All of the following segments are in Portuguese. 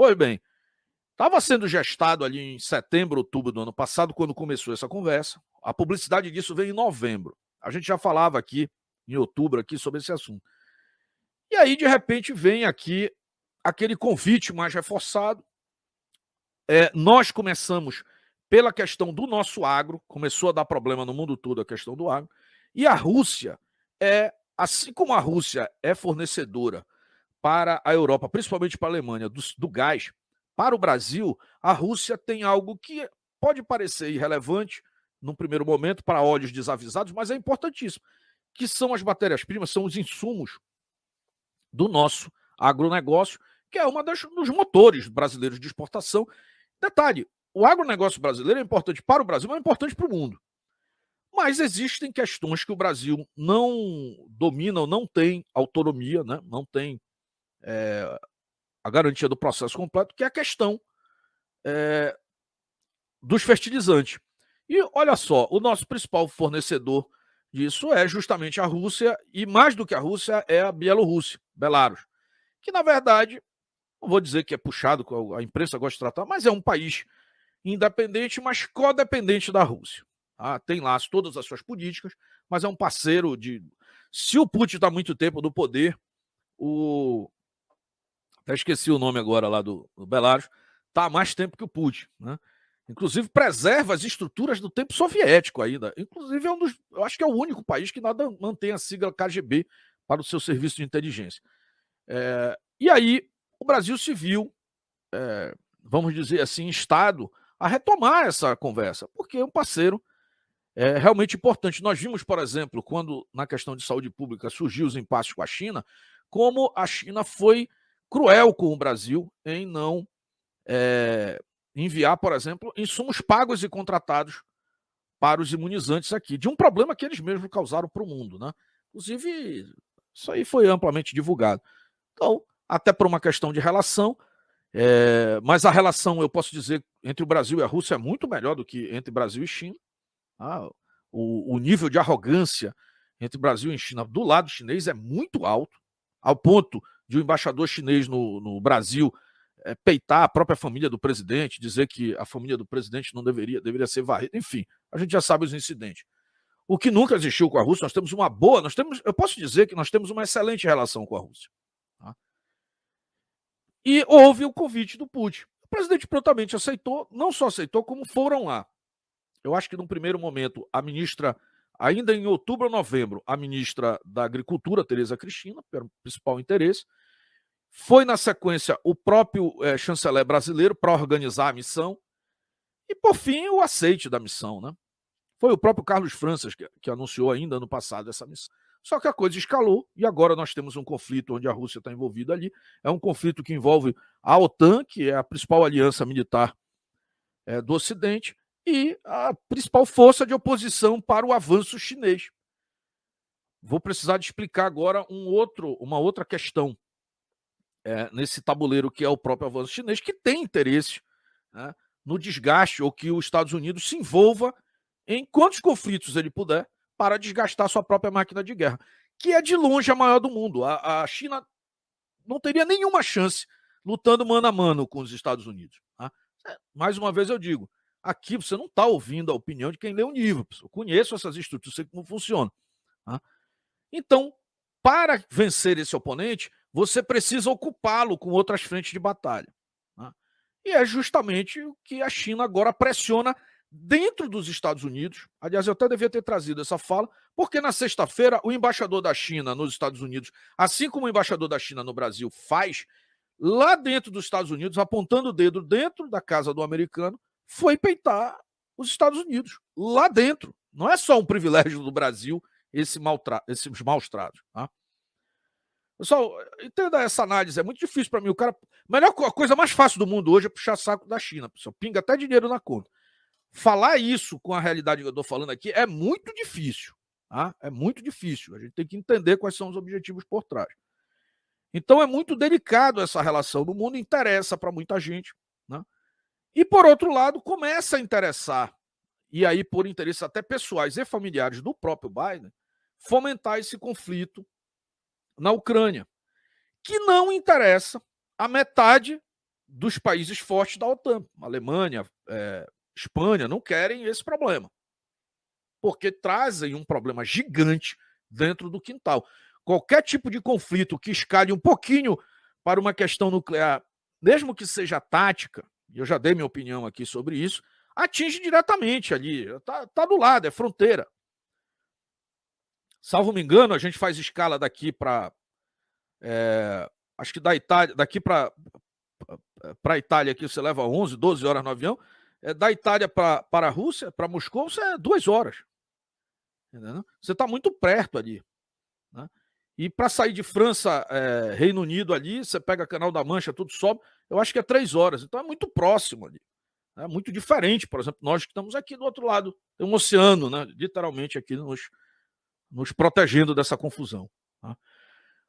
Pois bem, estava sendo gestado ali em setembro, outubro do ano passado, quando começou essa conversa. A publicidade disso veio em novembro. A gente já falava aqui, em outubro, aqui sobre esse assunto. E aí, de repente, vem aqui aquele convite mais reforçado. Nós começamos pela questão do nosso agro, começou a dar problema no mundo todo a questão do agro, e a Rússia assim como a Rússia é fornecedora para a Europa, principalmente para a Alemanha, do gás, para o Brasil, a Rússia tem algo que pode parecer irrelevante num primeiro momento para olhos desavisados, mas é importantíssimo, que são as matérias-primas, são os insumos do nosso agronegócio, que é dos motores brasileiros de exportação. Detalhe, o agronegócio brasileiro é importante para o Brasil, mas é importante para o mundo. Mas existem questões que o Brasil não domina ou não tem autonomia, né? Não tem a garantia do processo completo, que é a questão dos fertilizantes. E olha só, o nosso principal fornecedor disso é justamente a Rússia, e mais do que a Rússia é a Bielorrússia, Belarus, que na verdade, não vou dizer que é puxado, a imprensa gosta de tratar, mas é um país independente, mas codependente da Rússia. Tem lá todas as suas políticas, mas é um parceiro de... Se o Putin está há muito tempo no poder, até esqueci o nome agora lá do Belarus, está há mais tempo que o Putin, né? Inclusive preserva as estruturas do tempo soviético ainda. Inclusive eu acho que é o único país que nada mantém a sigla KGB para o seu serviço de inteligência. E aí o Brasil se viu, vamos dizer assim, instado a retomar essa conversa, porque é um parceiro realmente importante. Nós vimos, por exemplo, quando na questão de saúde pública surgiu os impasses com a China, como a China foi cruel com o Brasil em não enviar, por exemplo, insumos pagos e contratados para os imunizantes aqui, de um problema que eles mesmos causaram para o mundo, né? Inclusive, isso aí foi amplamente divulgado. Então, até por uma questão de relação, mas a relação, eu posso dizer, entre o Brasil e a Rússia é muito melhor do que entre Brasil e China. O nível de arrogância entre Brasil e China do lado chinês é muito alto, ao ponto de o embaixador chinês no Brasil peitar a própria família do presidente, dizer que a família do presidente não deveria ser varrida. Enfim, a gente já sabe os incidentes. O que nunca existiu com a Rússia, nós temos uma boa, eu posso dizer que nós temos uma excelente relação com a Rússia. Tá? E houve o convite do Putin. O presidente prontamente aceitou, não só aceitou, como foram lá. Eu acho que num primeiro momento, a ministra, ainda em outubro ou novembro, a ministra da Agricultura, Tereza Cristina, pelo principal interesse, foi na sequência o próprio chanceler brasileiro para organizar a missão, e por fim o aceite da missão, né? Foi o próprio Carlos Franças que anunciou ainda ano passado essa missão. Só que a coisa escalou e agora nós temos um conflito onde a Rússia está envolvida ali. É um conflito que envolve a OTAN, que é a principal aliança militar do Ocidente, e a principal força de oposição para o avanço chinês. Vou precisar de explicar agora uma outra questão nesse tabuleiro que é o próprio avanço chinês, que tem interesse, né, no desgaste ou que os Estados Unidos se envolva em quantos conflitos ele puder para desgastar sua própria máquina de guerra, que é de longe a maior do mundo. A China não teria nenhuma chance lutando mano a mano com os Estados Unidos. Tá? Mais uma vez eu digo, aqui você não está ouvindo a opinião de quem lê o livro. Eu conheço essas estruturas, sei como funciona. Tá? Então, para vencer esse oponente, você precisa ocupá-lo com outras frentes de batalha. Tá? E é justamente o que a China agora pressiona dentro dos Estados Unidos. Aliás, eu até devia ter trazido essa fala, porque na sexta-feira o embaixador da China nos Estados Unidos, assim como o embaixador da China no Brasil faz, lá dentro dos Estados Unidos, apontando o dedo dentro da casa do americano, foi peitar os Estados Unidos, lá dentro. Não é só um privilégio do Brasil esses maus tratos. Tá? Pessoal, entenda essa análise, é muito difícil para mim. A coisa mais fácil do mundo hoje é puxar saco da China, pessoal. Pinga até dinheiro na conta. Falar isso com a realidade que eu estou falando aqui é muito difícil. Tá? É muito difícil. A gente tem que entender quais são os objetivos por trás. Então é muito delicado essa relação no mundo, interessa para muita gente. Né? E, por outro lado, começa a interessar, e aí por interesses até pessoais e familiares do próprio Biden, fomentar esse conflito na Ucrânia, que não interessa a metade dos países fortes da OTAN. Alemanha, Espanha não querem esse problema, porque trazem um problema gigante dentro do quintal. Qualquer tipo de conflito que escale um pouquinho para uma questão nuclear, mesmo que seja tática, e eu já dei minha opinião aqui sobre isso, atinge diretamente ali, tá do lado, é fronteira. Salvo me engano, a gente faz escala daqui para, acho que da Itália, daqui para a Itália aqui você leva 11, 12 horas no avião, da Itália para a Rússia, para Moscou, você é 2 horas. Entendeu? Você está muito perto ali. Né? E para sair de França, Reino Unido ali, você pega Canal da Mancha, tudo sobe, eu acho que é 3 horas. Então é muito próximo ali. É muito diferente, por exemplo, nós que estamos aqui do outro lado. Tem um oceano, né? Literalmente aqui nos protegendo dessa confusão. Tá?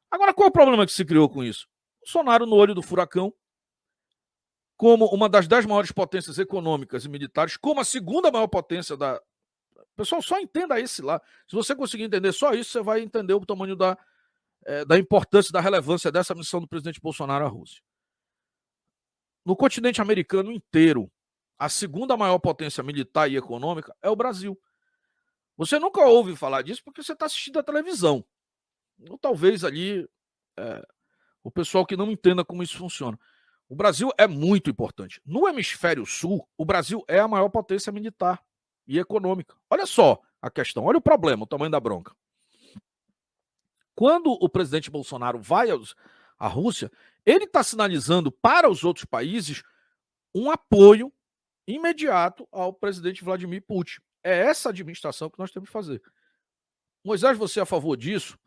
Agora, qual é o problema que se criou com isso? Bolsonaro no olho do furacão, como uma das 10 maiores potências econômicas e militares, como a segunda maior potência da... Pessoal, só entenda esse lá. Se você conseguir entender só isso, você vai entender o tamanho da importância, da relevância dessa missão do presidente Bolsonaro à Rússia. No continente americano inteiro, a segunda maior potência militar e econômica é o Brasil. Você nunca ouve falar disso porque você está assistindo a televisão. Ou talvez ali o pessoal que não entenda como isso funciona. O Brasil é muito importante. No hemisfério sul, o Brasil é a maior potência militar e econômica. Olha só a questão, olha o problema, o tamanho da bronca. Quando o presidente Bolsonaro vai à Rússia, ele está sinalizando para os outros países um apoio imediato ao presidente Vladimir Putin. É essa administração que nós temos que fazer. Moisés, você é a favor disso?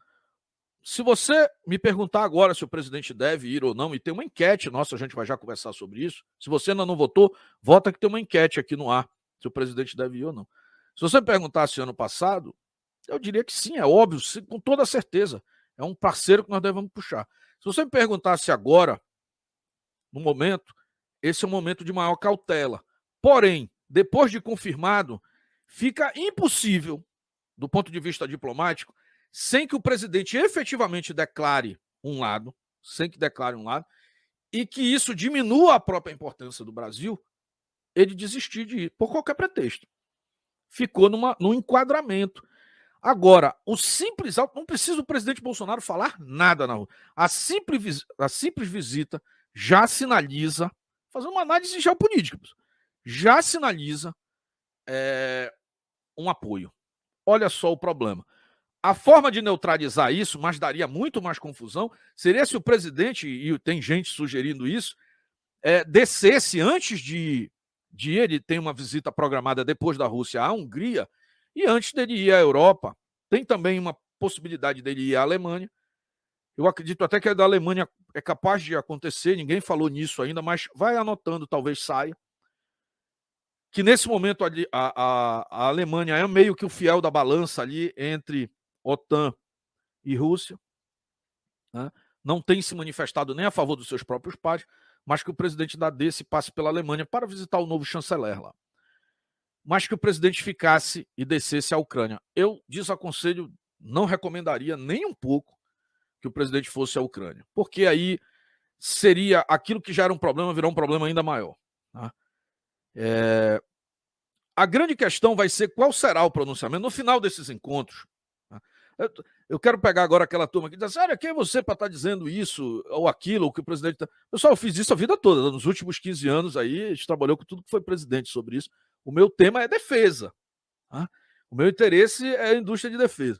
Se você me perguntar agora se o presidente deve ir ou não, e tem uma enquete nossa, a gente vai já conversar sobre isso. Se você ainda não votou, vota que tem uma enquete aqui no ar, se o presidente deve ir ou não. Se você me perguntasse ano passado, eu diria que sim, é óbvio, com toda certeza. É um parceiro que nós devemos puxar. Se você me perguntasse agora, no momento, esse é um momento de maior cautela. Porém, depois de confirmado, fica impossível, do ponto de vista diplomático, sem que o presidente efetivamente declare um lado, e que isso diminua a própria importância do Brasil, ele desistir de ir, por qualquer pretexto. Ficou num enquadramento. Agora, o simples não precisa o presidente Bolsonaro falar nada na rua. A simples visita já sinaliza, fazendo uma análise geopolítica, já sinaliza um apoio. Olha só o problema. A forma de neutralizar isso, mas daria muito mais confusão, seria se o presidente, e tem gente sugerindo isso, descesse antes de ir, ele tem uma visita programada depois da Rússia à Hungria, e antes dele ir à Europa. Tem também uma possibilidade dele ir à Alemanha. Eu acredito até que a da Alemanha é capaz de acontecer, ninguém falou nisso ainda, mas vai anotando, talvez saia. Que nesse momento a Alemanha é meio que o fiel da balança ali entre OTAN e Rússia. Né? Não tem se manifestado nem a favor dos seus próprios pares, mas que o presidente da desse passe pela Alemanha para visitar o novo chanceler lá. Mas que o presidente ficasse e descesse à Ucrânia. Eu desaconselho, não recomendaria nem um pouco que o presidente fosse à Ucrânia, porque aí seria aquilo que já era um problema, virar um problema ainda maior. Tá? A grande questão vai ser qual será o pronunciamento no final desses encontros. Tá? Eu quero pegar agora aquela turma que diz assim, olha, quem é você para estar dizendo isso ou aquilo, ou que o presidente... Pessoal, eu fiz isso a vida toda, nos últimos 15 anos aí, a gente trabalhou com tudo que foi presidente sobre isso. O meu tema é defesa. Tá? O meu interesse é a indústria de defesa.